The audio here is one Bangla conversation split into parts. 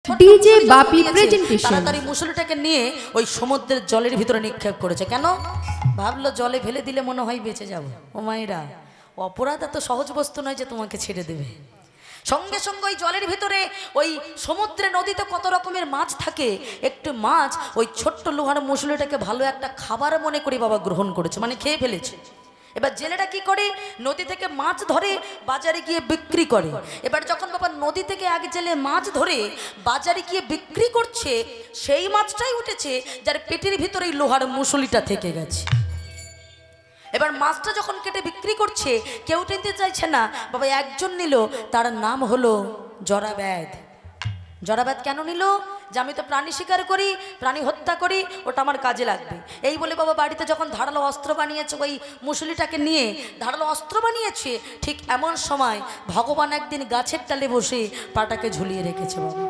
ডিজে বাপি প্রেজেন্টেশন তাড়াতাড়ি মুসলিটাকে নিয়ে ওই সমুদ্রের জলের ভিতরে নিক্ষেপ করেছে। কেন? ভাবলো জলে ফেলে দিলে মনে হয় বেঁচে যাব। ও মায়েরা, অপরাধ এত সহজ বস্তু নয় যে তোমাকে ছেড়ে দেবে। সঙ্গে সঙ্গে ওই জলের ভিতরে ওই সমুদ্রে নদীতে কত রকমের মাছ থাকে, একটু মাছ ওই ছোট্ট লোহার মুসলিটাকে ভালো একটা খাবার মনে করে বাবা গ্রহণ করেছে, মানে খেয়ে ফেলেছে। এবার জেলেরা কি করে, নদী থেকে মাছ ধরে বাজারে গিয়ে বিক্রি করে। এবার যখন বাবা নদী থেকে এক জেলে মাছ ধরে বাজারে গিয়ে বিক্রি করছে, সেই মাছটাই উঠেছে যার পেটের ভিতরে এই লোহার মুসলিটা থেকে গেছে। এবার মাছটা যখন কেটে বিক্রি করছে, কেউ নিতে চাইছে না, বাবা একজন নিল, তার নাম হলো জরাব্যাধ। জরাব্যাধ কেন নিল? যে আমি তো প্রাণী শিকার করি, প্রাণী হত্যা করি, ওটা আমার কাজে লাগবে। এই বলে বাবা বাড়িতে যখন ধারালো অস্ত্র বানিয়েছে, ওই মুসলিটাকে নিয়ে ধারালো অস্ত্র বানিয়েছে, ঠিক এমন সময় ভগবান একদিন গাছের ডালে বসে পাটাকে ঝুলিয়ে রেখেছে। বাবা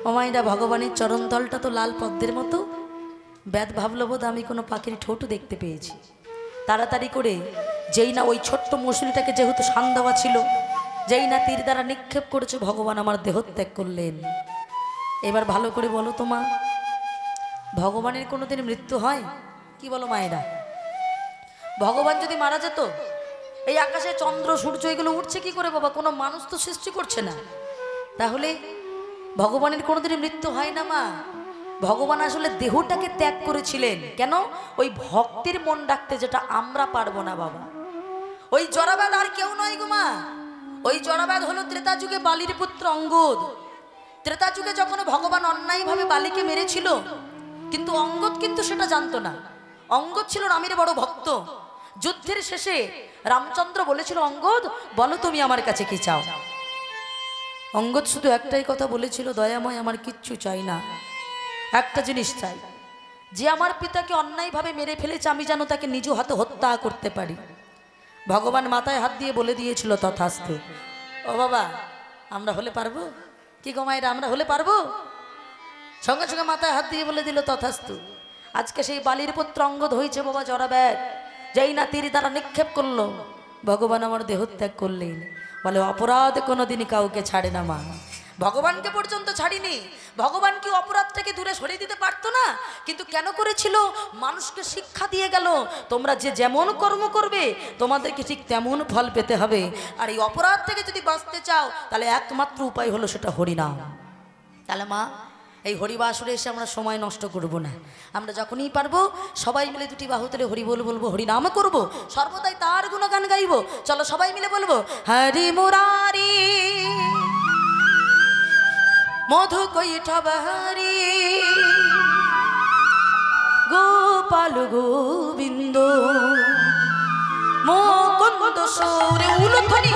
ওমাইরা, ভগবানের চরণতলটা তো লাল পদ্মের মতো। ব্যাধ ভাবল বোধ আমি কোনো পাখির ঠোঁটও দেখতে পেয়েছি। তাড়াতাড়ি করে যেই না ওই ছোট্ট মুসলিটাকে, যেহেতু শান দেওয়া ছিল, যেই না তীর দ্বারা নিক্ষেপ করেছে, ভগবান আমার দেহত্যাগ করলেন। এবার ভালো করে বলো তো মা, ভগবানের কোনোদিন মৃত্যু হয়? কি বলো মায়েরা? ভগবান যদি মারা যেত, এই আকাশে চন্দ্র সূর্য এগুলো উঠছে কি করে বাবা? কোনো মানুষ তো সৃষ্টি করছে না, তাহলে ভগবানের কোনোদিন মৃত্যু হয় না মা। ভগবান আসলে দেহটাকে ত্যাগ করেছিলেন। কেন? ওই ভক্তির মন ডাকতে, যেটা আমরা পারবো না বাবা। ওই জরাব্যাধ আর কেউ নয় গো মা, ওই জরাব্যাধ হলো ত্রেতা যুগে বালির পুত্র অঙ্গদ। ত্রেতা যুগে যখন ভগবান অন্যায়ভাবে বালিকে মেরেছিল, কিন্তু অঙ্গদ কিন্তু সেটা জানতো না। অঙ্গদ ছিল রামের বড় ভক্ত। যুদ্ধের শেষে রামচন্দ্র বলেছিল, অঙ্গদ বলো তুমি আমার কাছে কি চাও? অঙ্গদ শুধু একটাই কথা বলেছিল, দয়াময় আমার কিচ্ছু চাই না, একটা জিনিস চাই, যে আমার পিতাকে অন্যায়ভাবে মেরে ফেলেছে আমি যেন তাকে নিজ হাতে হত্যা করতে পারি। ভগবান মাথায় হাত দিয়ে বলে দিয়েছিল, তথাস্তু। ও বাবা, আমরা হলে পারবো? কি গো মায়েরা, আমরা হলে পারবো? সঙ্গে সঙ্গে মাথায় হাত দিয়ে বলে দিল, তথাস্তু। আজকে সেই বালির পুত্র অঙ্গদ হয়েছে বাবা জরাব্যাধ। যেই না তীর দ্বারা নিক্ষেপ করলো, ভগবান আমার দেহত্যাগ করলেন। বলে অপরাধ কোনোদিনই কাউকে ছাড়ে না মা। ভগবানকে পর্যন্ত ছাড়িনি। ভগবান কি অপরাধটাকে দূরে সরিয়ে দিতে পারতো না? কিন্তু কেন করেছিল? মানুষকে শিক্ষা দিয়ে গেল, তোমরা যে যেমন কর্ম করবে তোমাদেরকে ঠিক তেমন ফল পেতে হবে। আর এই অপরাধ থেকে যদি বাঁচতে চাও, তাহলে একমাত্র উপায় হলো সেটা হরিনাম। তাহলে মা, এই হরিবাসরে এসে আমরা সময় নষ্ট করব না। আমরা যখনই পারবো সবাই মিলে দুটি বাহু তুলে হরি বলবো, হরিনাম করব, সর্বদাই তার গুণগান গাইব। চলো সবাই মিলে বলবো, হরি মুরারি মধু কৈঠবহরি গোপাল গোবিন্দ মুকুন্দ সৌরে উলুধ্বনি।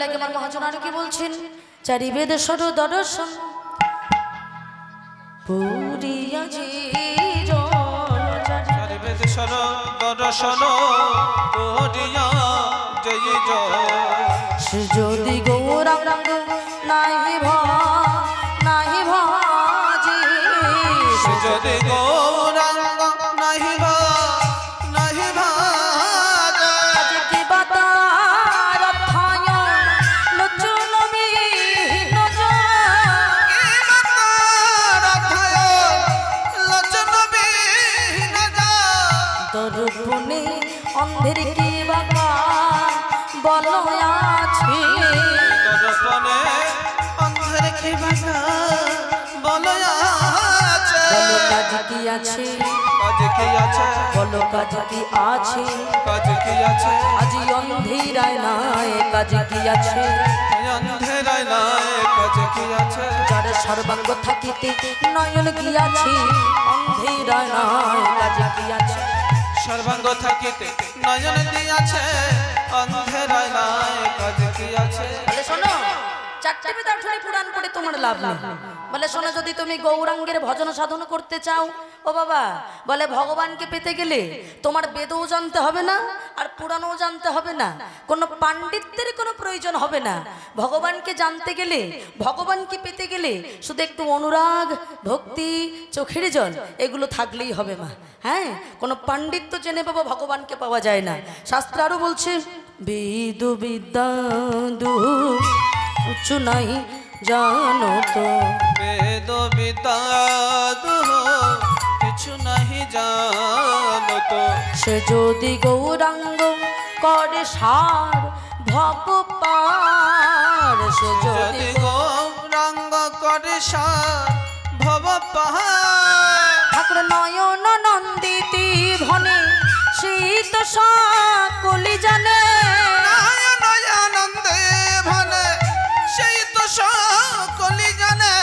লাগে আমার মহাজন আর কি বলছেন, চারি বেদ সর দর্শন পুরিয়া চারি বেদ সর দর্শন পুরিয়া জয় জয়। যদি গৌরাঙ্গ নাহি নাহি ভাজি, যদি গৌরাঙ্গ নাহি নাহি ভাজে, আজকে বাতার অথায় লোচন বিহীন দর্পণে অন্ধের কি বাবা বল আছে, দর্পণে অন্ধের কি বাবা বল আছে। বলো কাজ কি আছে, কাজ কি আছে, বলো কাজ কি আছে, কাজ কি আছে, আজি অন্ধেরায় নাই কাজ কি আছে, অন্ধেরায় নাই কাজ কি আছে। যার সর্বাঙ্গ থাকিতে নয়ন কি আছে, অন্ধেরায় নাই কাজ কি আছে, সর্বাঙ্গ থাকিতে নয়ন দিয়াছে, অন্ধেরায় নাই কাজ কি আছে। বলে শোনো, চারটে বেদার্থনী পুরাণ পড়ে তোমার লাভ নেই। বলে শোনো, যদি তুমি গৌরাঙ্গের ভজন সাধন করতে চাও ও বাবা, বলে ভগবানকে পেতে গেলে তোমার বেদও জানতে হবে না আর পুরাণও জানতে হবে না, কোনো পাণ্ডিত্যের কোনো প্রয়োজন হবে না। ভগবানকে জানতে গেলে, ভগবানকে পেতে গেলে শুধু একটু অনুরাগ, ভক্তি, চোখের জল এগুলো থাকলেই হবে মা। হ্যাঁ, কোনো পাণ্ডিত্য জেনে বাবা ভগবানকে পাওয়া যায় না। শাস্ত্র আরও বলছে, বেদ বিদ্যা উঁচু নাই জানো তো, বেদ বিদ্যা কিছু নাহি জানো তো, সে যদি গৌরাঙ্গ করে সার ভব পার, সে যদি গৌরাঙ্গ করে সার ভব পাহাড়, ঠাকুর নয়ন নন্দিতি ধনে শীত সকলি জানে, নয়নানন্দে ভনে সেই তো সকলি জানে,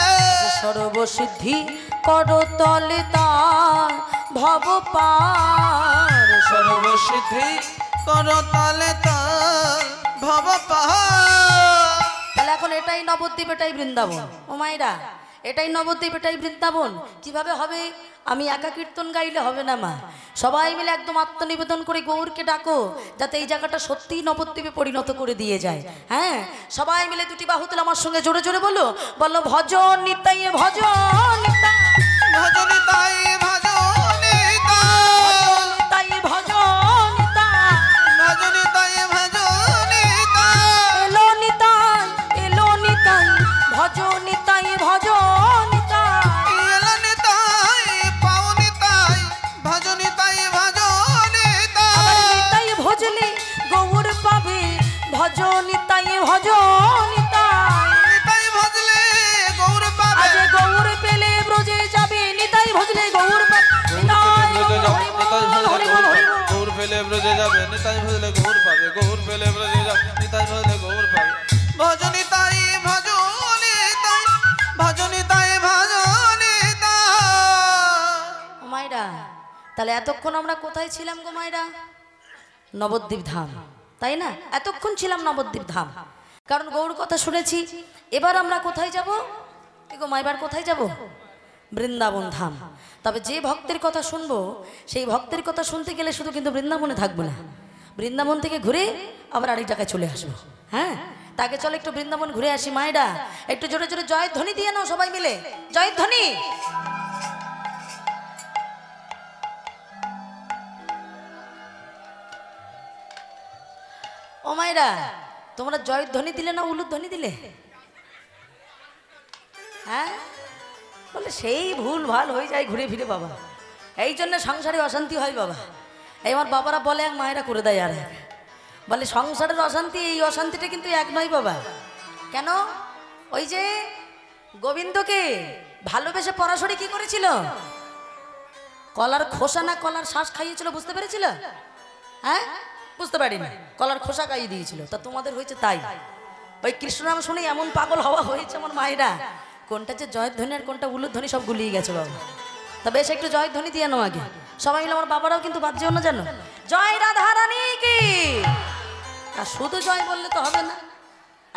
সর্বসিদ্ধি করো তলে তার ভব পার, সর্বসিদ্ধি কর তালে তার ভব পাহাড়। তাহলে এখন এটাই নবদ্বীপ, এটাই বৃন্দাবন। ও মায়েরা, এটাই নবদ্বীপ, এটাই বৃন্দাবন। কিভাবে হবে? আমি একা কীর্তন গাইলে হবে না মা, সবাই মিলে একদম আত্মনিবেদন করে গৌরকে ডাকো, যাতে এই জায়গাটা সত্যিই নবদ্বীপে পরিণত করে দিয়ে যায়। হ্যাঁ, সবাই মিলে দুটি বাহু তুলে আমার সঙ্গে জোরে জোরে বলো, বলো ভজন নিতাই ভজন নিতাই, ভজনি তাই ভজনি তাই ভজন নিতাই, ভজনি তাই ভজনি এলো নিতাই, এলো নিতাই, ভজন নিতাই ভজন নিতাই, এলনি তাই পাওনি তাই ভজনি তাই ভজনি আবার নিতাই ভজলে গৌর পাবে, ভজন নিতাই ভজন নিতাই, তাই ভজলে গৌর পাবে, আজ গৌর পেলে ব্রজে যাবে, নিতাই ভজলে গৌর পাবে, নিতাই হরি বল, হরি বল। গৌর পেলে ব্রজে যাবে, নিতাই ভজলে গৌর পাবে, গৌর পেলে ব্রজে যাবে, নিতাই ভজলে গৌর পাবে। ভজনি তাই ভজনি তাই ভজনি তাই ভজনি তাই। ও মায়েরা, তাহলে এতক্ষণ আমরা কোথায় ছিলাম গো মায়েরা? নবদ্বীপ ধাম, তাই না? এতক্ষণ ছিলাম নবদ্বীপ ধাম, কারণ গৌর কথা শুনেছি। এবার আমরা কোথায় যাব গো মা? এবার কোথায় যাব? বৃন্দাবন ধাম। তবে যে ভক্তের কথা শুনবো, সেই ভক্তের কথা শুনতে গেলে শুধু কিন্তু বৃন্দাবনে থাকবো না, বৃন্দাবন থেকে ঘুরে আবার আরেক জায়গায় চলে আসবো। হ্যাঁ, তাকে চলো একটু বৃন্দাবন ঘুরে আসি। মায়েরা, একটু জোরে জোরে জয়ের ধ্বনি দিয়ে নাও সবাই মিলে, জয়ের ধ্বনি। ও মায়েরা, তোমরা জয়ের ধ্বনি দিলে না উলুর ধ্বনি দিলে? হ্যাঁ, বলে সেই ভুল ভাল হয়ে যায় ঘুরে ফিরে বাবা, এই জন্য সংসারে অশান্তি হয় বাবা। এই আমার বাবারা বলে, এক মায়েরা করে দেয় আর এক, বলে সংসারের অশান্তি, এই অশান্তিটা কিন্তু এক নয় বাবা। কেন? ওই যে গোবিন্দকে ভালোবেসে পরাশরি কি করেছিল? কলার খোসা না কলার শ্বাস খাইয়েছিল, বুঝতে পেরেছিল? হ্যাঁ, বুঝতে পারিনি, কলার খোসা খাইয়ে দিয়েছিল। তা তোমাদের হয়েছে তাই, ওই কৃষ্ণনাম শুনে এমন পাগল হওয়া হয়েছে আমার মায়েরা, কোনটা যে জয়ের ধ্বনি আর কোনটা উলুর ধ্বনি সব গুলিয়ে গেছে বাবা। তা বেশ একটু জয়ের ধ্বনি দিয়ে নাও আগে সবাই মিলে। আমার বাবারাও কিন্তু বাদ যেও না জানো। জয় রাধারানী কি! আর শুধু জয় বললে তো হবে না,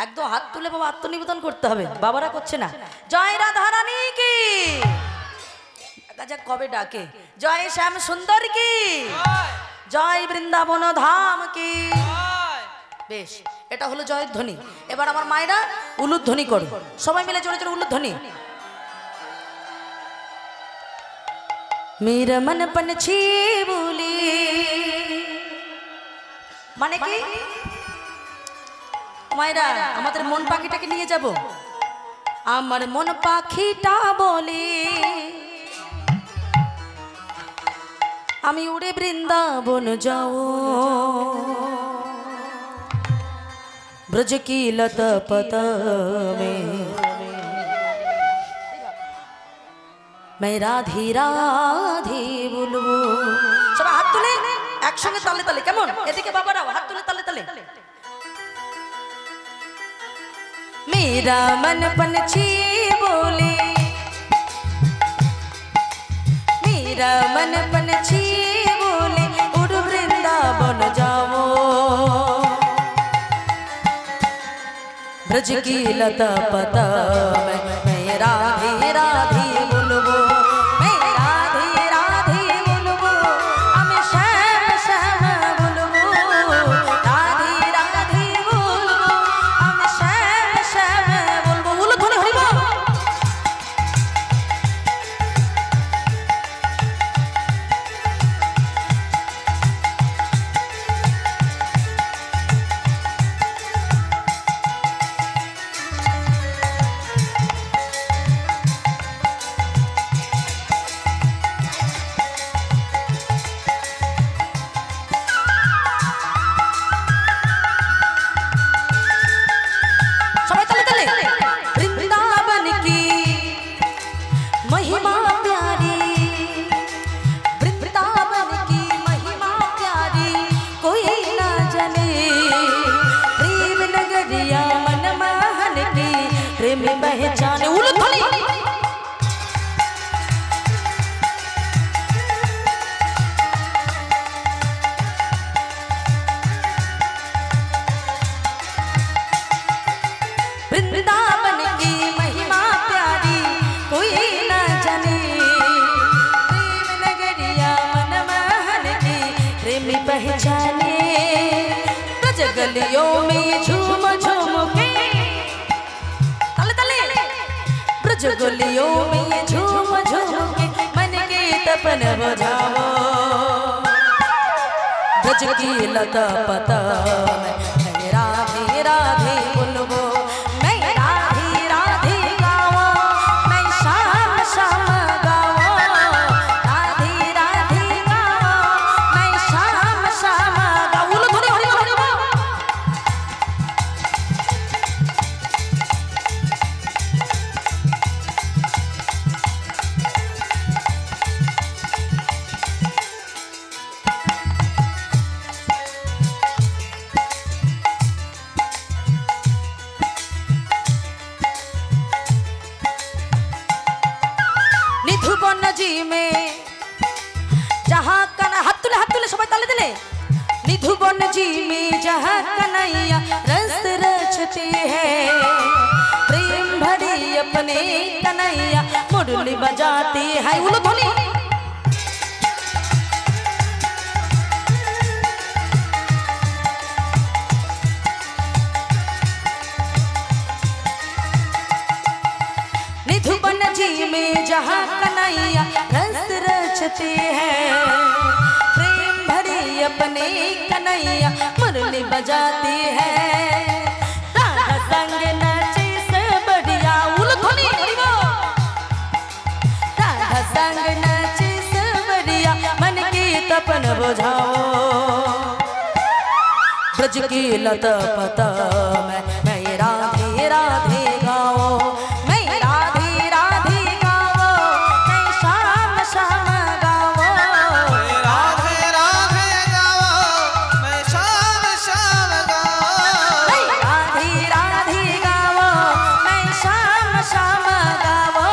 একদম হাত তুলে বাবা আত্মনিবেদন করতে হবে, বাবারা করছে না। জয় রাধা রানী কি, কবে ডাকে, জয় শ্যাম সুন্দর কি, জয় বৃন্দাবন ধাম কি। বেশ, এটা হলো জয়ের ধ্বনি। এবার আমার মায়েরা উলুধ্বনি করো, সবাই মিলে জোরে জোরে উলুধ্বনি। মেরা মন পনছি বলি, মানে কি মায়েরা আমাদের মন পাখিটাকে নিয়ে যাব। আমার মন পাখিটা বলে আমি উড়ে বৃন্দাবন যাও, ব্রজ কি লতা পতা मैं রাধে রাধে বলবো। সবাই হাত তুলে একসঙ্গে তালে তালে, কেমন? এদিকে বাবারাও হাত তুলে তালে তালে। मेरा मन पंछी बोले, मेरा मन पंछी बोले उड़ वृंदावन जाओ, ब्रज की लता पता मैं राधे राधे बोलबो, मैं राधे राधे बोलबो, আমি শ্যাম শ্যাম বলবো, রাধে রাধে বলবো, আমি শ্যাম শ্যাম বলবো। বলো ধরে হরিব। वृंदावन की महिमा प्यारी कोई न जाने, प्रेम नगरिया मन मोहन की प्रेमी पहचाने, ब्रज गलियों में झूम झूम के तले तले, ब्रज गलियों में झूम झूम के मन के तपन बुझाओ, ब्रज की लता पता मैं राधे राधे बोलबो, मैं राधे राधे गाओ, मैं श्याम श्याम गाओ, राधे राधे गाओ, मैं श्याम श्याम गाओ। बोलो धोनी हरि हरि बोल। निधुबन जी में जहाँ कन हाथ तुले सबाई ताले दिले, निधुबन जी में जहाँ कन्हैया रस रचते हैं, प्रेम भरी अपने कन्हैया मुरली बजाते हैं। उलो ध्वनि। निधुबन जी में जहाँ कन्हैया रस रचते हैं, प्रेम भरी अपने कन्हैया मुरली बजाते हैं, राधा संग नाचे से बढ़िया। उलो ध्वनि। राधा संग नाचे से बढ़िया मन की तपन बुझाओ, ब्रज की लता पता मैं राधे राधे गाओ, मैं राधे राधे गाओ, मैं श्याम श्याम गाओ, राधे राधे गाओ, मैं श्याम श्याम गाओ, मैं राधे राधे गाओ, मैं श्याम श्याम गाओ,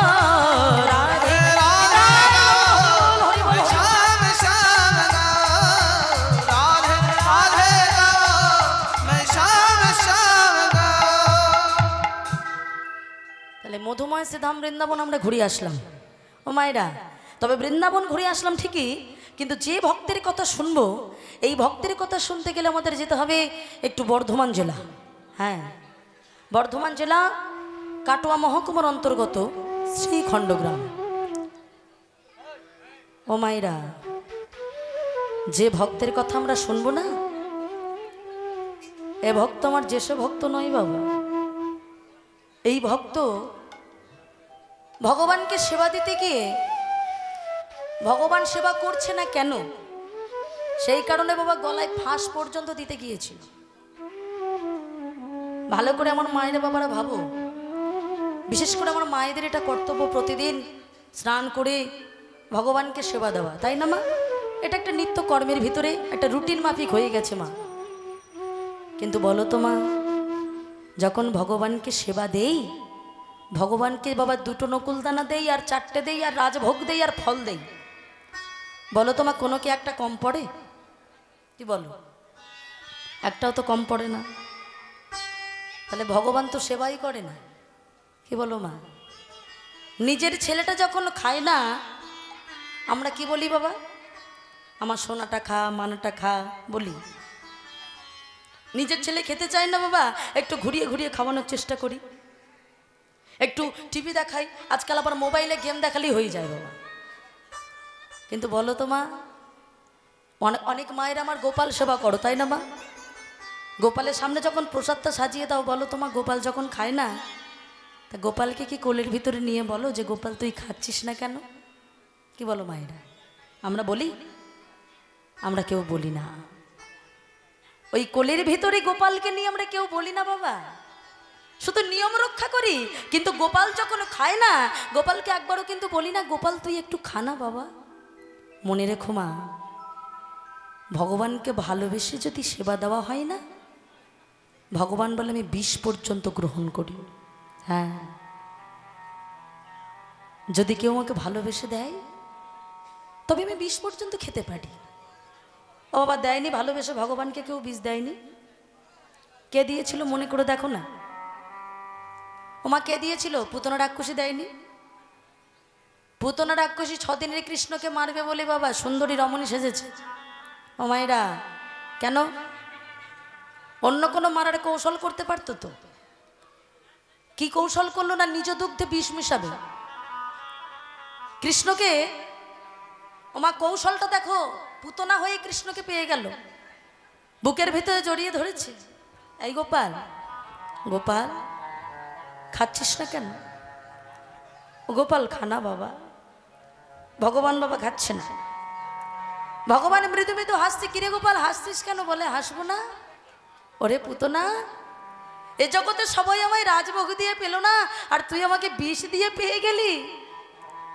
राधे राधे गाओ, मैं श्याम श्याम गाओ, राधे राधे गाओ, मैं श्याम श्याम गाओ। মধুময় শ্রীধাম বৃন্দাবন আমরা ঘুরে আসলাম ও মায়েরা। তবে বৃন্দাবন ঘুরে আসলাম ঠিকই, কিন্তু যে ভক্তের কথা শুনবো, এই ভক্তের কথা শুনতে গেলে আমাদের যেতে হবে একটু বর্ধমান জেলা। হ্যাঁ, বর্ধমান জেলা কাটোয়া মহকুমার অন্তর্গত শ্রীখণ্ডগ্রাম। ও মায়েরা, যে ভক্তের কথা আমরা শুনবো না, এ ভক্ত আমার যেসব ভক্ত নয় বাবা। এই ভক্ত ভগবানকে সেবা দিতে গিয়ে ভগবান সেবা করছে না কেন, সেই কারণে বাবা গলায় ফাঁস পর্যন্ত দিতে গিয়েছিল। ভালো করে আমার মায়েরা বাবারা ভাবো, বিশেষ করে আমার মায়েদের এটা কর্তব্য প্রতিদিন স্নান করে ভগবানকে সেবা দেওয়া, তাই না মা? এটা একটা নিত্য কর্মের ভিতরে একটা রুটিন মাফিক হয়ে গেছে মা। কিন্তু বলো তো মা, যখন ভগবানকে সেবা দেই, ভগবানকে বাবা দুটো নকুলদানা দেই আর চারটে দেই আর রাজভোগ দেই আর ফল দেই, বলো তো মা কোনো কি একটা কম পড়ে? কি বলো? একটাও তো কম পড়ে না। তাহলে ভগবান তো সেবাই করে না, কি বলো মা? নিজের ছেলেটা যখন খায় না, আমরা কি বলি বাবা? আমার সোনাটা খা, মানাটা খা বলি। নিজের ছেলে খেতে চায় না বাবা, একটু ঘুরিয়ে ঘুরিয়ে খাওয়ানোর চেষ্টা করি, একটু টিভি দেখাই, আজকাল আবার মোবাইলে গেম দেখালেই হয়ে যায় বাবা। কিন্তু বলো তো মা, অনেক মায়ের আমার গোপাল সেবা করো, তাই না মা? গোপালের সামনে যখন প্রসাদটা সাজিয়ে দাও, বলো তো মা, গোপাল যখন খায় না, তা গোপালকে কি কোলের ভিতরে নিয়ে বলো যে গোপাল তুই খাচ্ছিস না কেন? কি বলো মায়েরা? আমরা বলি? আমরা কেউ বলি না। ওই কোলের ভিতরে গোপালকে নিয়ে আমরা কেউ বলি না বাবা, শুধু নিয়ম রক্ষা করি। কিন্তু গোপাল যখন খায় না, গোপালকে একবারও কিন্তু বলি না গোপাল তুই একটু খানা বাবা। মনে রেখো মা, ভগবানকে ভালোবেসে যদি সেবা দেওয়া হয় না, ভগবান বলে আমি 20 পর্যন্ত গ্রহণ করি। হ্যাঁ, যদি কেউ আমাকে ভালোবেসে দেয় তবে আমি 20 পর্যন্ত খেতে পারি। ও বাবা, দেয়নি ভালোবেসে ভগবানকে কেউ 20 দেয়নি? কে দিয়েছিল মনে করে দেখো না। ওমা কে দিয়েছিল? পুতনা রাক্ষসী দেয়নি? পুতনা রাক্ষসী 6 দিনের কৃষ্ণকে মারবে বলে বাবা সুন্দরী রমণী সেজেছে। ও মায়েরা, কেন? অন্য কোনো মারার কৌশল করতে পারতো তো। কি কৌশল করলো না? নিজ দুগ্ধে বিষ মিশাবে কৃষ্ণকে। ওমা কৌশলটা দেখো, পুতনা হয়ে কৃষ্ণকে পেয়ে গেল, বুকের ভিতরে জড়িয়ে ধরেছে। এই গোপাল, গোপাল খাচ্ছিস না কেন? ও গোপাল খানা বাবা। ভগবান বাবা খাচ্ছে না। ভগবান মৃদু মৃদু হাসছে। কিরে গোপাল হাসছিস কেন? বলে হাসবো না। ওরে পুতনা, এ জগতে সবাই আমায় রাজভোগ দিয়ে পেল না, আর তুই আমাকে বিষ দিয়ে পেয়ে গেলি।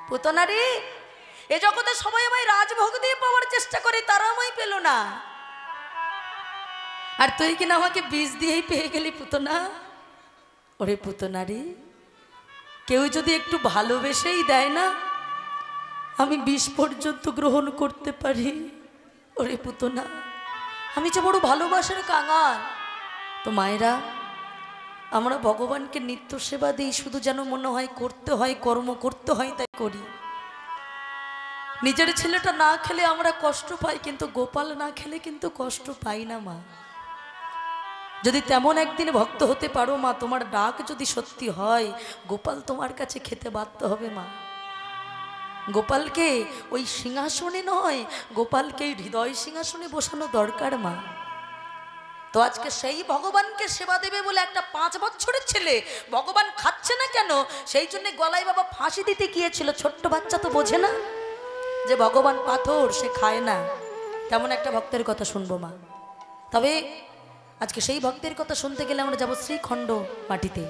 পুতনা রে, এ জগতে সবাই আমায় রাজভোগ দিয়ে পাওয়ার চেষ্টা করে, তারা আমায় পেল না, আর তুই কিনা আমাকে বিষ দিয়েই পেয়ে গেলি পুতনা। ওরে পুতনা রে, কেউ যদি একটু ভালোবেসেই দেয় না, আমি 20 পর্যন্ত গ্রহণ করতে পারি। ওরে পুতনা, আমি যে বড় ভালোবাসার কাঙাল। তো মায়েরা, আমরা ভগবানকে নিত্য সেবা দিই, শুধু যেন মনে হয় করতে হয়, কর্ম করতে হয়, তাই করি। নিজের ছেলেটা না খেলে আমরা কষ্ট পাই, কিন্তু গোপাল না খেলে কিন্তু কষ্ট পাই না মা। যদি তেমন একদিন ভক্ত হতে পারো মা, তোমার ডাক যদি সত্যি হয়, গোপাল তোমার কাছে খেতে বাধ্য হবে মা। গোপালকে ওই সিংহাসনে নয়, গোপালকে হৃদয় সিংহাসনে বসানো দরকার মা। তো আজকে সেই ভগবানকে সেবা দেবে বলে একটা 5 বছরের ছেলে ভগবান খাচ্ছে না কেন, সেই জন্য গলায় বাবা ফাঁসি দিতে গিয়েছিল। ছোট্ট বাচ্চা তো বোঝে না যে ভগবান পাথর, সে খায় না। তেমন একটা ভক্তের কথা শুনবো মা। তবে আজকে সেই ভক্তের কথা শুনতে গেলে আমরা যাব শ্রীখণ্ড মাটিতে।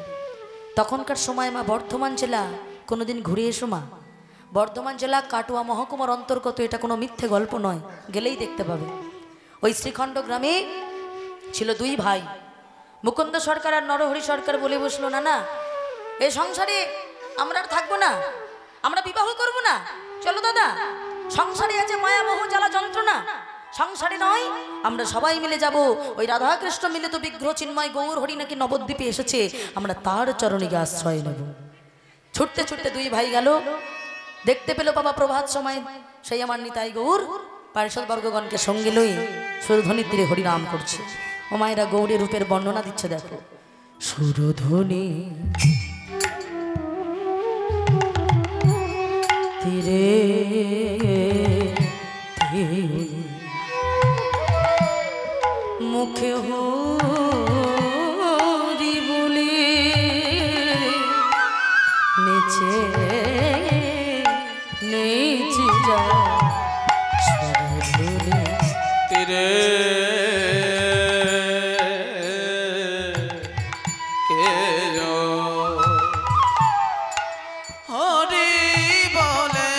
তখনকার সময় মা বর্ধমান জেলা, কোনোদিন ঘুরে এসো মা। বর্ধমান জেলা কাটোয়া মহকুমার অন্তর্গত, এটা কোনো মিথ্যে গল্প নয়, গেলেই দেখতে পাবে। ওই শ্রীখণ্ড গ্রামে ছিল 2 ভাই, মুকুন্দ সরকার আর নরহরি সরকার। বলে বসলো, না না, এই সংসারে আমরা আর থাকবো না, আমরা বিবাহ করব না। চলো দাদা, সংসারে আছে মায়ামোহ জ্বালা যন্ত্রণা, সংসারে নয়, আমরা সবাই মিলে যাব ওই রাধাকৃষ্ণ মিলিত বিগ্রহ চিন্ময় গৌর হরি নাকি নবদ্বীপে এসেছে, আমরা তার চরণে গিয়ে আশ্রয় নেব। ছুটতে ছুটতে দুই ভাই গেল, দেখতে পেল বাবা প্রভাত সময় সেই আমার নিতাই গৌর পার্ষদ বর্গগণকে সঙ্গে লই সুরধ্বনির তীরে হরিনাম করছে। ও মায়েরা গৌরী রূপের বর্ণনা দিচ্ছে, দেখো সুরধ্বনি তীরে মুখে হরি বলে নেচে নেচে যা সুরধ্বনি তীরে কে যো হরি বলে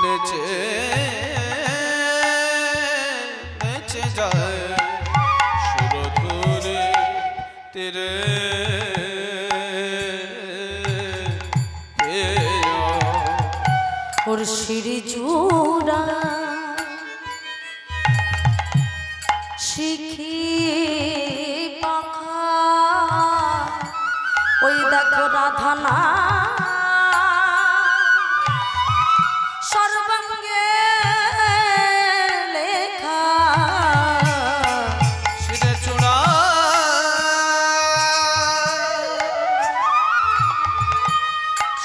নেচে নেচে যায় সুরধুরে তীরে কে যো ওর শিরি চূড়া শিখি পাখা ওই দেখো রাধানা সর্বাঙ্গে লেখা শিরে চূড়া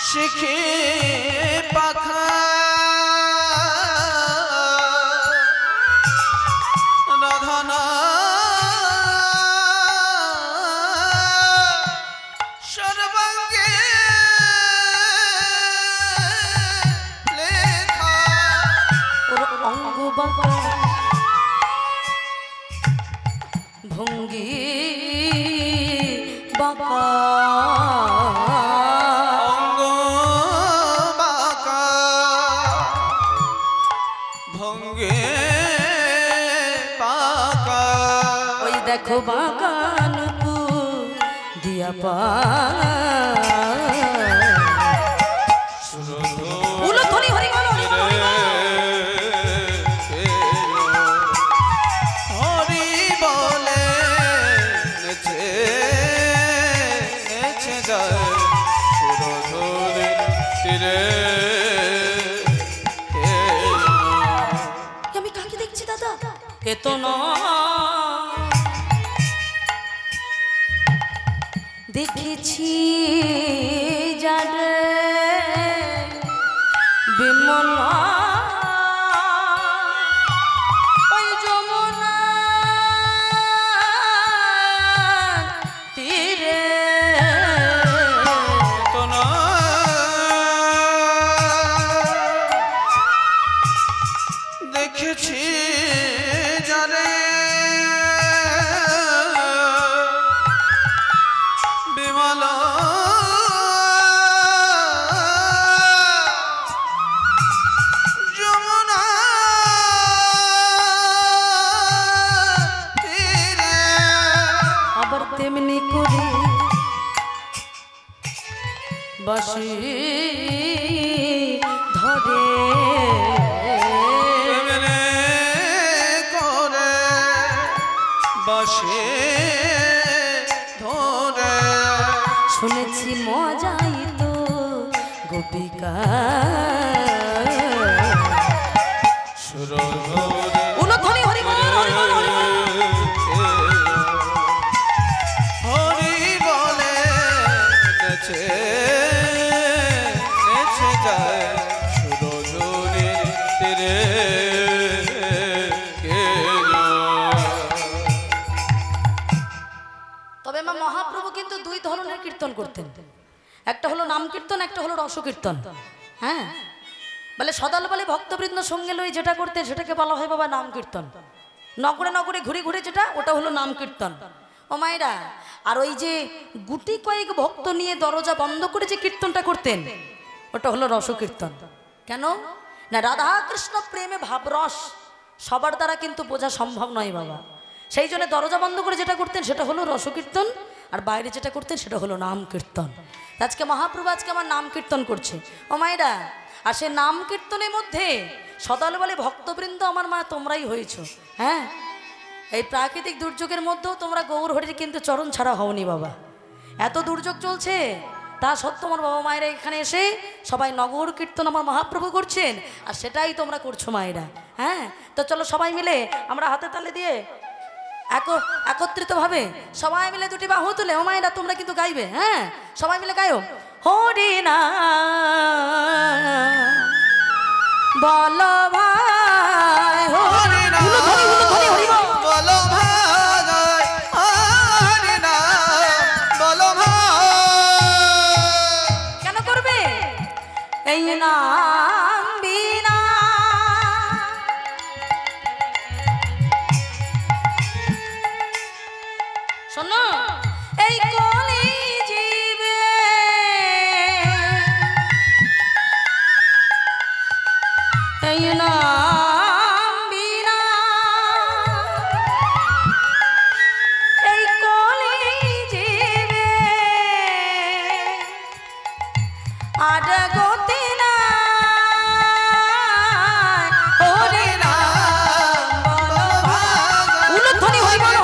শিখে পাখা রাধানা সর্বাঙ্গে লেখা ওর অঙ্গ বাঁকা ভঙ্গি বাঁকা অঙ্গ বাঁকা ভঙ্গে বাঁকা ওই দেখো বাগানকু দিয়া পা উলধ্বনি হরি বল, হরি বল, হরি বল। হরি বলে নেচে নেচে যায় সুরধুরের তীরে আমি কাকে দেখছি দাদা? এ তো না দেখেছি যারে বিমলা ওই যমুনা তীরে তো না দেখেছি যারে বিমলা যমুনা তীরে আবার তেমনি করে বাসি ধরে প্রেমে করে বাসে ধরে শুনেছি মজাই তো গোপিকা সুরধুরে উলধ্বনি হরি বল, হরি বল, হরি বল। হরি বলে নেচে নেচে যায় সুরধুরের তীরে কে তবে মা মহাপ্রভু কিন্তু দুই ধরনের কীর্তন করতেন, একটা হলো নাম কীর্তন, একটা হলো রসকীর্তন। হ্যাঁ, বলে সদাল বলে ভক্তবৃন্দ সঙ্গে লই যেটা করতেন সেটাকে বলা হয় বাবা নাম কীর্তন। নগরে নগরে ঘুরে ঘুরে যেটা, ওটা হলো নাম কীর্তন। ও মায়েরা, আর ওই যে গুটি কয়েক ভক্ত নিয়ে দরজা বন্ধ করে যে কীর্তনটা করতেন ওটা হলো রসকীর্তন। কেন না, রাধা কৃষ্ণ প্রেমে ভাবরস সবার দ্বারা কিন্তু বোঝা সম্ভব নয় বাবা। সেই জন্য দরজা বন্ধ করে যেটা করতেন সেটা হলো রসকীর্তন, আর বাইরে যেটা করতেন সেটা হলো নাম কীর্তন। আজকে মহাপ্রভু আজকে আমার নাম কীর্তন করছে। ও মায়েরা, আর সে নাম কীর্তনের মধ্যে সদাল বলে ভক্তবৃন্দ আমার মা তোমরাই হয়েছো। হ্যাঁ, এই প্রাকৃতিক দুর্যোগের মধ্যেও তোমরা গৌর হরির কিন্তু চরণ ছাড়া হওনি বাবা। এত দুর্যোগ চলছে, তা সত্ত্বেও আমার বাবা মায়েরা এখানে এসে সবাই নগর কীর্তন আমার মহাপ্রভু করছেন, আর সেটাই তোমরা করছো মায়েরা। হ্যাঁ, তো চলো সবাই মিলে আমরা হাতে তালে দিয়ে একত্রিতভাবে সবাই মিলে দুটি বাহু তুলে ও মায়েরা তোমরা কিন্তু গাইবে। হ্যাঁ, সবাই মিলে গায়ো হরি না বলো ভাই হরি না বলো ভাই হরি না বলো ভাই। কেন করবে এই নাম বিনা শোনো এই কলি জীবে এই নাম বিনা এই কলি জীবে আর গতি না হরি না বলো ভাই উলুধ্বনি হই বলো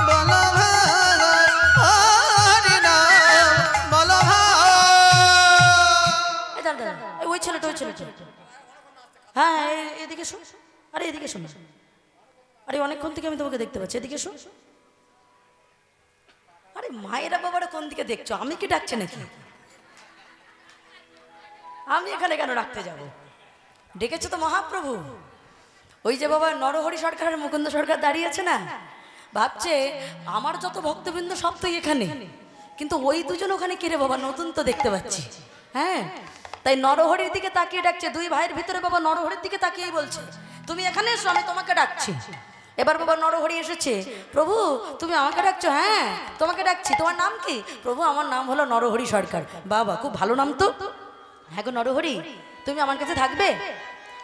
বলো ভাই হরি না বলো ভাই। এই দাঁড়া দাঁড়া, ওই ছেলেটা হ্যাঁ এদিকে শোন, আরে এদিকে শোন, আরে অনেকক্ষণ থেকে আমি তোমাকে দেখতে পাচ্ছি, এদিকে শোন। আরে মায়েরা বাবারা কোন দিকে দেখছো, আমি কি ডাকছি নাকি? আমি এখানে কেন ডাকতে যাব? ডেকেছো তো মহাপ্রভু। ওই যে বাবা নরহরি সরকার আর মুকুন্দ সরকার দাঁড়িয়ে আছে না, ভাবছে আমার যত ভক্তবৃন্দ সব তো এখানে, কিন্তু ওই দুজন ওখানে কিরে বাবা নতুন তো দেখতে পাচ্ছি। হ্যাঁ, তাই নরহরির দিকে তাকিয়ে ডাকছে, দুই ভাইয়ের ভিতরে বাবা নরহরির দিকে তাকিয়েই বলছে তুমি এখানে এসো, আমি তোমাকে ডাকছি। এবার বাবা নরহরি এসেছে, প্রভু তুমি আমাকে ডাকছো? হ্যাঁ তোমাকে ডাকছি, তোমার নাম কি? প্রভু আমার নাম হলো নরহরি সরকার। বাবা খুব ভালো নাম তো। হ্যাঁ গো নরহরি, তুমি আমার কাছে থাকবে,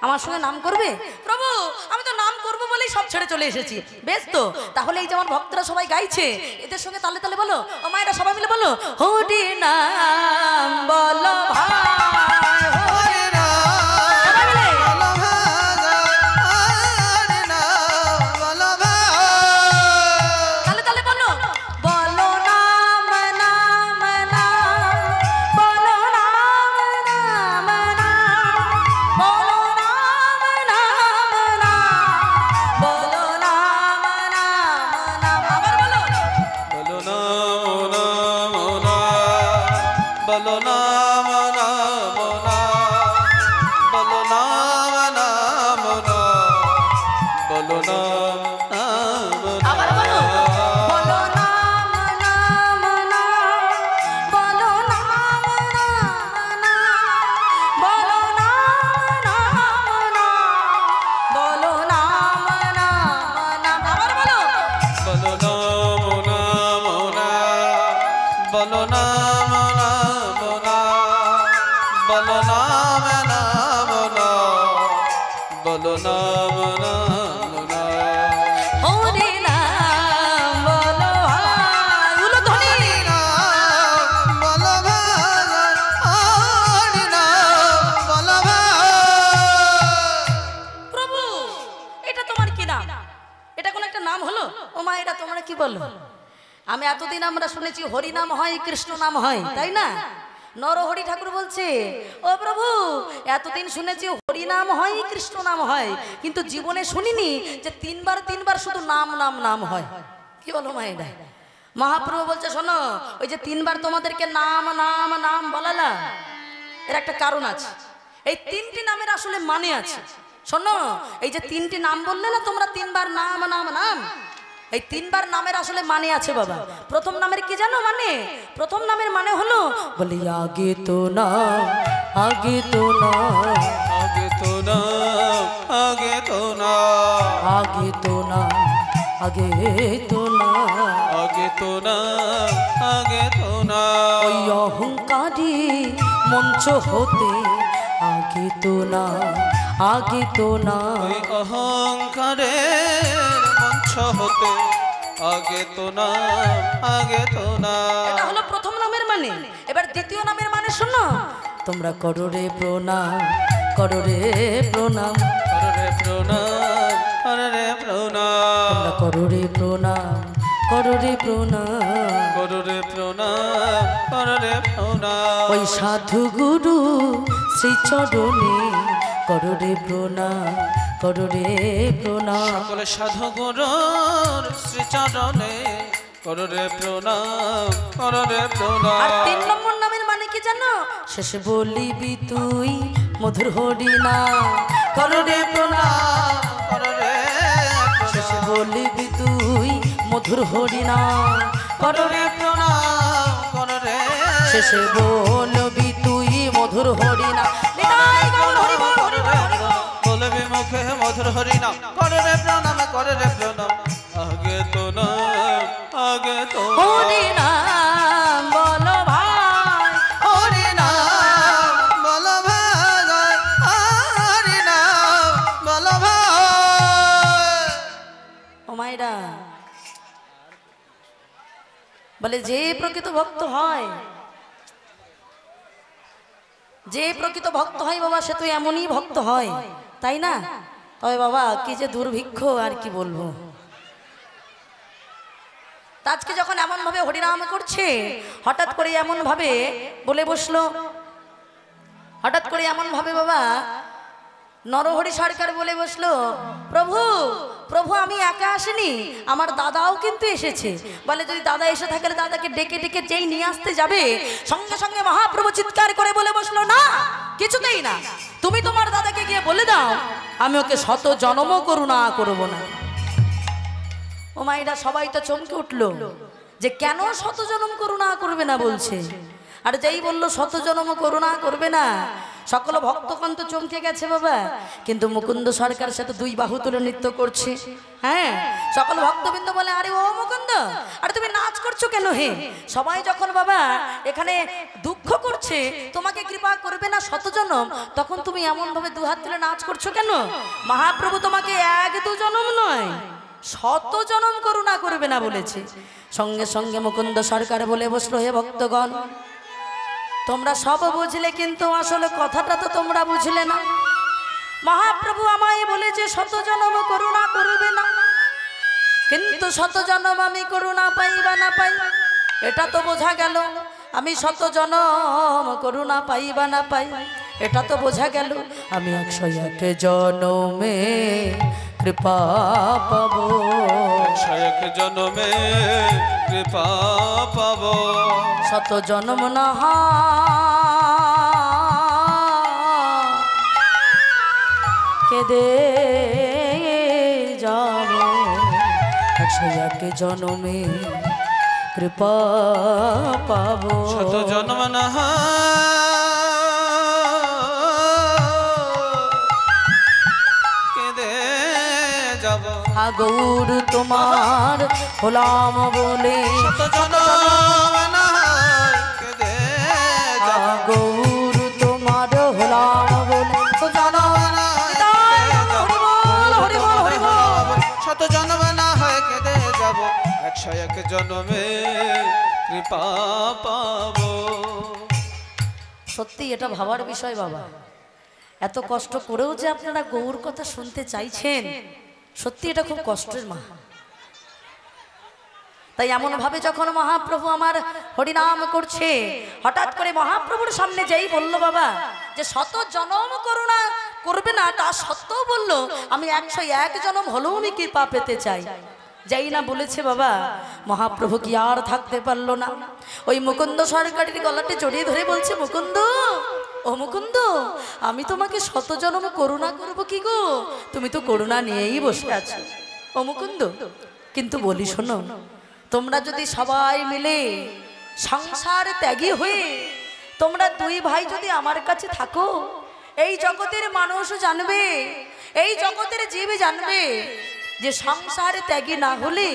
আমার সঙ্গে নাম করবে? প্রভু আমি তো নাম করবো বলেই সব ছেড়ে চলে এসেছি। বেশ তো, তাহলে এই যে আমার ভক্তরা সবাই গাইছে, এদের সঙ্গে তালে তালে বলো, ও মায়েরা সবাই মিলে বলো হরি নাম বলো ভাই হরি নাম। সবাই মিলে বলো ভাই হরি না বলো ভাই। তালে তালে বলো বলো নাম নাম নাম বলো নাম নাম নাম বলো নাম নাম নাম বলো নাম নাম নাম। আবার বলো বলো নাম নাম নাম বলো নাম নাম নাম বলো নাম নাম নাম বলো নাম নাম আবার বলো বলো নাম নাম নাম বলো নাম নাম নাম বলো নাম নাম নাম বলো নাম নাম নাম। আবার বলো বলো নাম নাম নাম বলো নাম নাম নাম বলো নাম নাম নাম বলো নাম নাম নাম। হরি নাম বলো ভাই উলুধ্বনি বলো ভাই হরি নাম বলো ভাই। প্রভু এটা তোমার কি নাম? এটা কোন একটা নাম হলো? ও মা এটা তোমরা কি বলো? আমি এতদিন আমরা শুনেছি হরি নাম হয় কৃষ্ণ নাম হয়, তাই না? নরহরি ঠাকুর বলছে ও প্রভু এতদিন শুনেছি হরি নাম হয় কৃষ্ণ নাম হয়, কিন্তু জীবনে শুনিনি যে তিনবার শুধু নাম নাম নাম হয়। কি বলো মা এটা? মহাপ্রভু বলছে শোনো, ওই যে তিনবার তোমাদেরকে নাম নাম নাম বলালা, এর একটা কারণ আছে। এই তিনটি নামের আসলে মানে আছে। শোনো, এই যে তিনটি নাম বললে না তোমরা তিনবার নাম নাম নাম, এই তিনবার নামের আসলে মানে আছে বাবা। প্রথম নামের কি জানো মানে? প্রথম নামের মানে হলো বলি আগে তো নাম আগে তো নাম আগে তো নাম আগে তো নাম আগে তো নাম আগে তো নাম আগে তো নাম আগে তো নাম ওই অহংকারী মঞ্চ হতে আগে তো নাম আগে তো নাম ওই অহংকারের মঞ্চ হতে আগে তো নাম আগে তো নাম। এটা হলো প্রথম নামের মানে। এবার দ্বিতীয় নামের মানে শোনো, তোমরা করো রে প্রণাম করো রে প্রণাম হরে প্রণাম হরে প্রণাম তোমরা করো রে প্রণাম কররে প্রণাম, কররে প্রণাম, কররে প্রণাম। ওই সাধু গুরু শ্রীচরণে কররে প্রণাম, কররে প্রণাম। সকল সাধু গুরুর শ্রীচরণে কররে প্রণাম, কররে আর প্রণাম। 3 নম্বর নামের মানে কি জানো? শেষে বলিবি তুই মধুর হরিনা, কররে প্রণাম, কররে শেষে বলিবি তুই মধুর হরিনা, কররে প্রণাম, কররে শেষে বলবি তুই মধুর হরিনা। নিতাই গৌর হরি বল, হরি বল, হরি বল। বলবি মুখে মধুর হরিনাম, কররে প্রণাম, কররে প্রণাম। আগে তো নাম, আগে তো হরিনাম বলো ভাই, হরিনাম বলো ভাই, হরিনাম বলো ভাই। ও মায়েরা বলে যে প্রকৃত ভক্ত হয়, যে প্রকৃত ভক্ত হয় বাবা সে তো এমনই ভক্ত হয়, তাই না? তবে বাবা কি যে দুর্ভিক্ষ আর কি বলবো। তা আজকে যখন এমন ভাবে হরিনাম করছে, হঠাৎ করে এমন ভাবে বলে বসলো, হঠাৎ করে এমন ভাবে বাবা নরহরি সরকার বলে বসলো, প্রভু প্রভু আমি একা আসিনি, আমার দাদাও কিন্তু এসেছে। বলে যদি দাদা এসে থাকলে দাদাকে ডেকে ডেকে যেই নিয়ে আসতে যাবে, সঙ্গে সঙ্গে মহাপ্রভু চিৎকার করে বলে বসলো, না কিছুতেই না, তুমি তোমার দাদাকে গিয়ে বলে দাও আমি ওকে শত জনমও করুণা করব না। ও মাইরা সবাই তো চমকে উঠলো যে কেন শত জনম করুণা করবে না বলছে। আর যেই বললো শত জনম করুণা করবে না, সকল ভক্তগণ তো চমকে গেছে বাবা। কিন্তু মুকুন্দ সরকার সাথে 2 বাহু তুলে নৃত্য করছে। হ্যাঁ, সকল ভক্তবৃন্দ বলে, আরে ও মুকুন্দ, আরে তুমি নাচ করছো কেন হে? সবাই যখন বাবা এখানে দুঃখ করছে তোমাকে কৃপা করবে না শত জনম, তখন তুমি এমন ভাবে 2 হাত তুলে নাচ করছো কেন? মহাপ্রভু তোমাকে 1-2 জনম নয় শত জনম করুণা করবে না বলেছে। সঙ্গে সঙ্গে মুকুন্দ সরকার বলে বসলো, হে ভক্তগণ তোমরা সব বুঝলে কিন্তু আসলে কথাটা তো তোমরা বুঝলে না। মহাপ্রভু আমায় বলেছে শত জনম করুণা করবে না, কিন্তু শত জনম আমি করুণা পাই বা না পাই এটা তো বোঝা গেল। আমি শত জনম করুণা পাই বা না পাই এটা তো বোঝা গেল। আমি 101 জনমে কৃপা পাবো, 101 জনমে কৃপা পাবো। শত জনম না কেদে যাব, 101 জনমে কৃপা পাবো। শত জন্ম না কেঁদে যাব। গৌর তোমার হলাম বলে, শত জন্ম না কেঁদে যাব। গৌর তোমার হলাম বলে, শত জন্ম না হয় কেঁদে যাব, 101 জন্মে কৃপা পাবো। সত্যি এটা ভাবার বিষয় বাবা। এত কষ্ট করেও যে আপনারা গৌর কথা শুনতে চাইছেন, সত্যি এটা খুব কষ্টের মা। তাই এমন ভাবে যখন মহাপ্রভু আমার হরিনাম করছে, হঠাৎ করে মহাপ্রভুর সামনে যেই বলল বাবা যে শত জনম করুণা করবে না, তা সত্ত্বেও বলল আমি 101 জনম হলেও আমি কৃপা পেতে চাই। যাই না বলেছে বাবা, মহাপ্রভু কি আর থাকতে পারলো না, ওই মুকুন্দ সরকারের গলাতে জড়িয়ে ধরে বলছে, মুকুন্দ ও মুকুন্দ, আমি তোমাকে শত জনম করুণা করবো কি গো, তুমি তো করুণা নিয়েই বসে আছো ও মুকুন্দ। কিন্তু বলি শোনো, তোমরা যদি সবাই মিলে সংসার ত্যাগী হয়ে তোমরা 2 ভাই যদি আমার কাছে থাকো, এই জগতের মানুষ জানবে, এই জগতের জীব জানবে যে সংসার ত্যাগী না হলে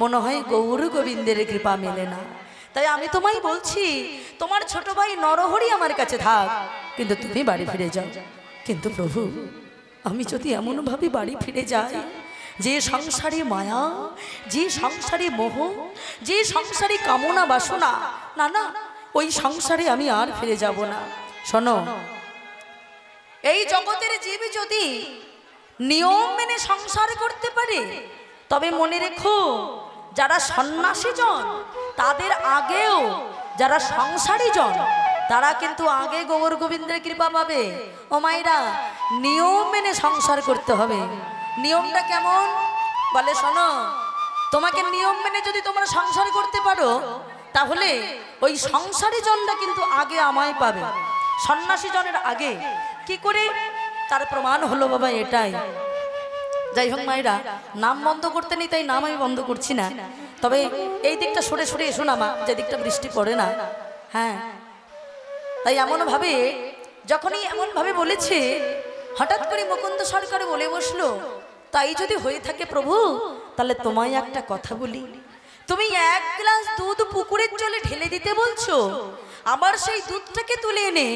মনে হয় গৌর গোবিন্দের কৃপা মেলে না। তাই আমি তোমায় বলছি, তোমার ছোট ভাই নরহরি আমার কাছে থাক, কিন্তু তুমি বাড়ি ফিরে যাও। কিন্তু প্রভু, আমি যদি এমনভাবে বাড়ি ফিরে যাই, যে সংসারে মায়া, যে সংসারে মোহ, যে সংসারে কামনা বাসনা, না না, ওই সংসারে আমি আর ফিরে যাব না। শোনো, এই জগতের জীব যদি নিয়ম মেনে সংসার করতে পারে, তবে মনে রেখো যারা সন্ন্যাসী জন তাদের আগেও যারা সংসারী জন তারা কিন্তু আগে গৌর গোবিন্দের কৃপা পাবে। ও মাইরা, নিয়ম মেনে সংসার করতে হবে। নিয়মটা কেমন বলে শোনো, তোমাকে নিয়ম মেনে যদি তোমরা সংসার করতে পারো তাহলে ওই সংসারী জনটা কিন্তু আগে আমায় পাবে, সন্ন্যাসী জনের আগে। কি করে তার প্রমাণ হলো বাবা এটাই। যাই হোক মায়েরা, নাম বন্ধ করতে নেই তাই নাম আমি বন্ধ করছি না, তবে এই দিকটা সরে সরে এসো না মা, যে দিকটা বৃষ্টি পড়ে না। হ্যাঁ, তাই এমনভাবে যখনই এমনভাবে বলেছে হঠাৎ করে মুকুন্দ সরকার বলে বসলো, তাই যদি হয়ে থাকে প্রভু তাহলে তোমায় একটা কথা বলি, তুমি এক গ্লাস দুধ পুকুরের জলে ঢেলে দিতে বলছো, আবার সেই দুধটাকে তুলে এনে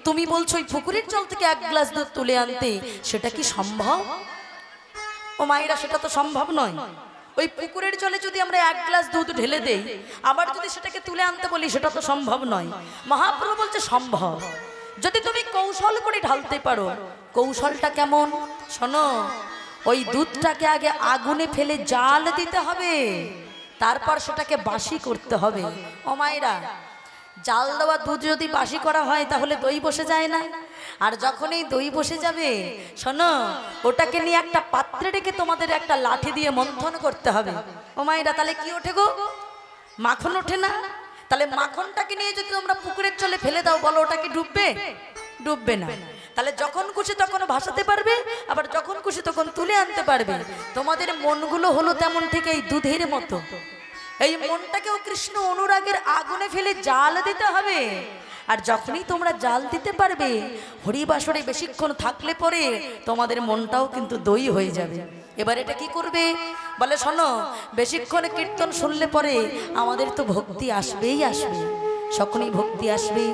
তুমি বলছো ওই পুকুরের জল থেকে এক গ্লাস দুধ তুলে আনতে, সেটা কি সম্ভব? ও মায়েরা, সেটা তো সম্ভব নয়। ওই পুকুরের জলে যদি আমরা এক গ্লাস দুধ ঢেলে দেই আবার যদি সেটাকে তুলে আনতে বলি, সেটা তো সম্ভব নয়। মহাপ্রভু বলছে সম্ভব, যদি তুমি কৌশল করে ঢালতে পারো। কৌশলটা কেমন শোনো, ওই দুধটাকে আগে আগুনে ফেলে জাল দিতে হবে, তারপর সেটাকে বাসি করতে হবে। ও মায়েরা, জাল দেওয়া দুধ যদি বাসি করা হয় তাহলে দই বসে যায় না? আর যখন এই দই বসে যাবে শোনো, ওটাকে নিয়ে একটা পাত্রে রেখে তোমাদের একটা লাঠি দিয়ে মন্থন করতে হবে। ও মায়েরা, তাহলে কি ওঠে গো? মাখন ওঠে না? তাহলে মাখনটাকে নিয়ে যদি তোমরা পুকুরের জলে ফেলে দাও, বলো ওটা কি ডুববে? ডুববে না। তাহলে যখন খুশি তখন ভাসাতে পারবে, আবার যখন খুশি তখন তুলে আনতে পারবে। তোমাদের মনগুলো হলো তেমন ঠিক এই দুধের মতো। এই মনটাকেও কৃষ্ণ অনুরাগের আগুনে ফেলে জাল দিতে হবে। আর যখনই তোমরা জাল দিতে পারবে, হরিবাসরে বেশিক্ষণ থাকলে পরে তোমাদের মনটাও কিন্তু দই হয়ে যাবে। এবার এটা কি করবে বলে শোনো, বেশিক্ষণ কীর্তন শুনলে পরে আমাদের তো ভক্তি আসবেই আসবে, সকলেই ভক্তি আসবে।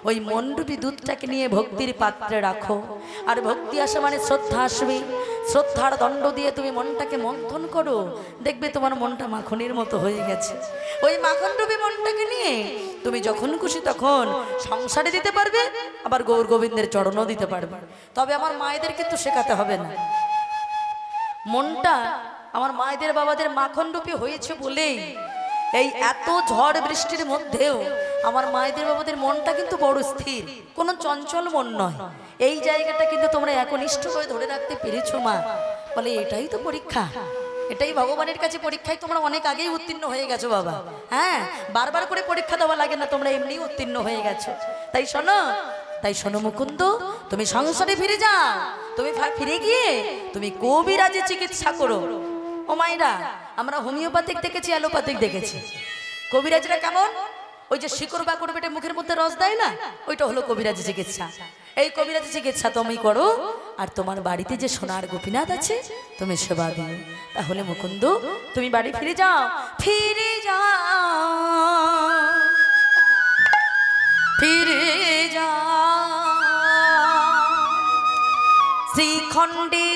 ওই মনরূপী দুধটাকে নিয়ে ভক্তির পাত্রে রাখো, আর ভক্তি আসা মানে শ্রদ্ধা আসবে। শ্রদ্ধার দণ্ড দিয়ে তুমি মনটাকে মন্থন করো, দেখবে তোমার মনটা মাখনের মতো হয়ে গেছে। ওই মাখনরূপী মনটাকে নিয়ে তুমি যখন খুশি তখন সংসারে দিতে পারবে, আবার গৌর গোবিন্দের চরণও দিতে পারবে। তবে আমার মায়েদের কিন্তু শেখাতে হবে না। মনটা আমার মায়েদের বাবাদের মাখনরূপী হয়েছে বলেই এই এত ঝড় বৃষ্টির মধ্যেও আমার মায়েদের বাবাদের মনটা কিন্তু বড় স্থির, কোনো চঞ্চল মন নয়। এই জায়গাটা কিন্তু তোমরা একনিষ্ঠ করে ধরে রাখতে পেরেছো মা। বলে এটাই তো পরীক্ষা, এটাই ভগবানের কাছে পরীক্ষায় তোমরা অনেক আগেই উত্তীর্ণ হয়ে গেছো বাবা। হ্যাঁ, বারবার করে পরীক্ষা দেওয়া লাগে না, তোমরা এমনি উত্তীর্ণ হয়ে গেছো। তাই শোনো মুকুন্দ, তুমি সংসারে ফিরে যাও। তুমি ফিরে গিয়ে তুমি কবিরাজে চিকিৎসা করো। ও মায়েরা, আমরা হোমিওপ্যাথিক দেখেছি, অ্যালোপ্যাথিক দেখেছি। কবিরাজরা কেমন? ওই যে শিকড় বাকড় বেটে মুখের মধ্যে রস দেয় না, ওইটা হলো কবিরাজি চিকিৎসা। এই কবিরাজি চিকিৎসা তুমি করো, আর তোমার বাড়িতে যে সোনার গোপীনাথ আছে তুমি সেবা দিও। তাহলে মুকুন্দ তুমি বাড়ি ফিরে যাও, ফিরে যাও, ফিরে যাও। শ্রীখণ্ডে